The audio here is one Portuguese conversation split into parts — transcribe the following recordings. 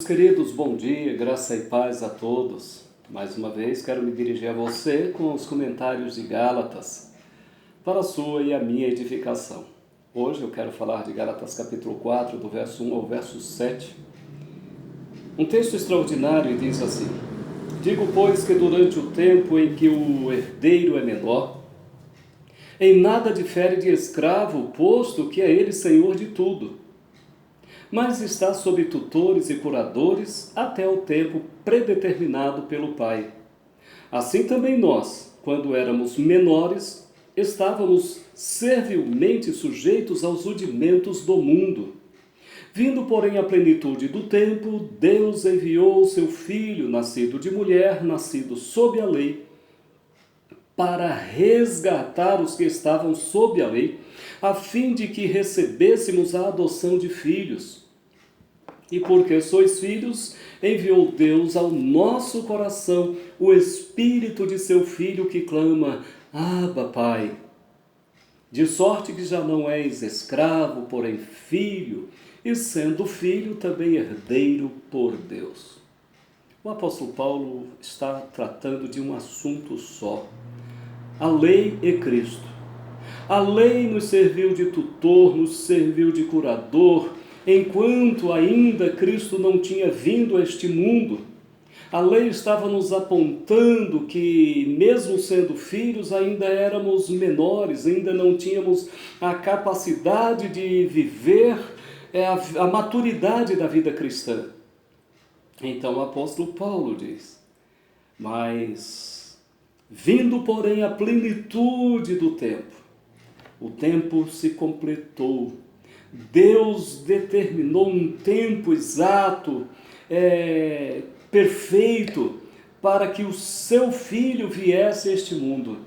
Queridos, bom dia, graça e paz a todos. Mais uma vez quero me dirigir a você com os comentários de Gálatas, para a sua e a minha edificação. Hoje eu quero falar de Gálatas capítulo 4, do verso 1 ao verso 7. Um texto extraordinário e diz assim: Digo, pois, que durante o tempo em que o herdeiro é menor, em nada difere de escravo, posto que é ele senhor de tudo, mas está sob tutores e curadores até o tempo predeterminado pelo Pai. Assim também nós, quando éramos menores, estávamos servilmente sujeitos aos rudimentos do mundo. Vindo, porém, à plenitude do tempo, Deus enviou seu Filho, nascido de mulher, nascido sob a lei, para resgatar os que estavam sob a lei, a fim de que recebêssemos a adoção de filhos. E porque sois filhos, enviou Deus ao nosso coração o Espírito de seu Filho que clama: Abba, Pai. De sorte que já não és escravo, porém filho, e sendo filho, também herdeiro por Deus. O apóstolo Paulo está tratando de um assunto só: a lei e Cristo. A lei nos serviu de tutor, nos serviu de curador, enquanto ainda Cristo não tinha vindo a este mundo. A lei estava nos apontando que, mesmo sendo filhos, ainda éramos menores, ainda não tínhamos a capacidade de viver a maturidade da vida cristã. Então o apóstolo Paulo diz: Mas, vindo porém a plenitude do tempo, o tempo se completou. Deus determinou um tempo exato, perfeito, para que o seu Filho viesse a este mundo.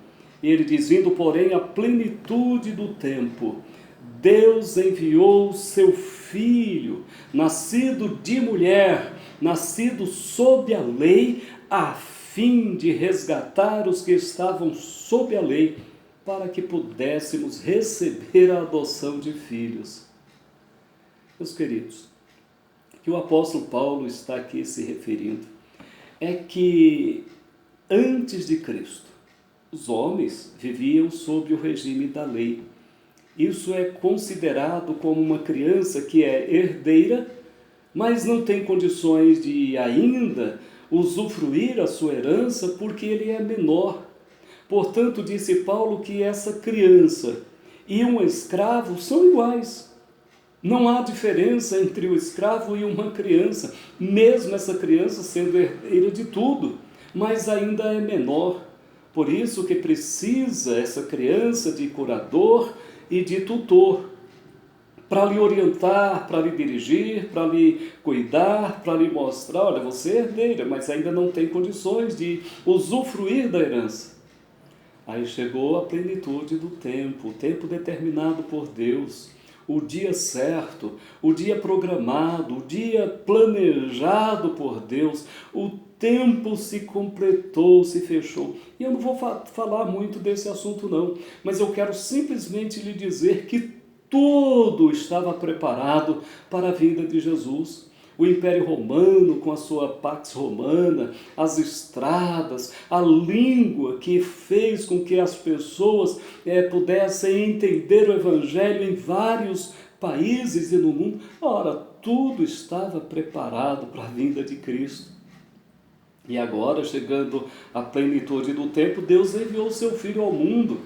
E ele diz: vindo, porém, a plenitude do tempo, Deus enviou seu Filho, nascido de mulher, nascido sob a lei, a fim de resgatar os que estavam sob a lei, para que pudéssemos receber a adoção de filhos. Meus queridos, o que o apóstolo Paulo está aqui se referindo é que antes de Cristo, os homens viviam sob o regime da lei. Isso é considerado como uma criança que é herdeira, mas não tem condições de ainda usufruir a sua herança porque ele é menor. Portanto, disse Paulo que essa criança e um escravo são iguais. Não há diferença entre o escravo e uma criança, mesmo essa criança sendo herdeira de tudo, mas ainda é menor. Por isso que precisa essa criança de curador e de tutor, para lhe orientar, para lhe dirigir, para lhe cuidar, para lhe mostrar: olha, você é herdeira, mas ainda não tem condições de usufruir da herança. Aí chegou a plenitude do tempo, o tempo determinado por Deus, o dia certo, o dia programado, o dia planejado por Deus. O tempo se completou, se fechou. E eu não vou falar muito desse assunto não, mas eu quero simplesmente lhe dizer que tudo estava preparado para a vinda de Jesus. O Império Romano, com a sua Pax Romana, as estradas, a língua que fez com que as pessoas pudessem entender o Evangelho em vários países e no mundo. Ora, tudo estava preparado para a vinda de Cristo. E agora, chegando à plenitude do tempo, Deus enviou o seu Filho ao mundo,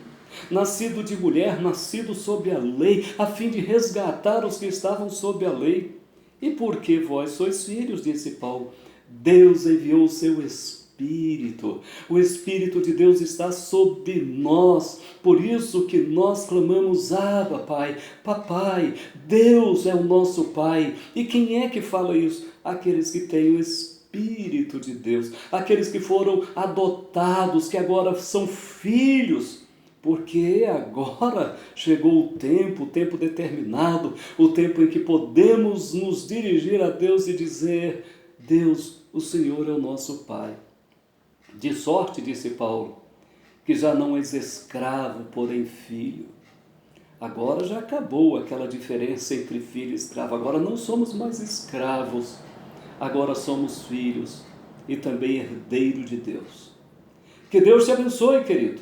nascido de mulher, nascido sob a lei, a fim de resgatar os que estavam sob a lei. E porque vós sois filhos, disse Paulo, Deus enviou o seu Espírito. O Espírito de Deus está sobre nós. Por isso que nós clamamos: Abba, Pai, Papai. Deus é o nosso Pai. E quem é que fala isso? Aqueles que têm o Espírito de Deus. Aqueles que foram adotados, que agora são filhos. Porque agora chegou o tempo determinado, o tempo em que podemos nos dirigir a Deus e dizer: Deus, o Senhor é o nosso Pai. De sorte, disse Paulo, que já não és escravo, porém filho. Agora já acabou aquela diferença entre filho e escravo. Agora não somos mais escravos. agora somos filhos e também herdeiro de Deus. Que Deus te abençoe, querido.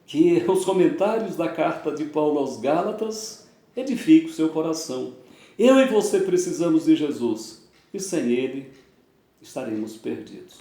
Que os comentários da carta de Paulo aos Gálatas edifiquem o seu coração. Eu e você precisamos de Jesus, e sem Ele estaremos perdidos.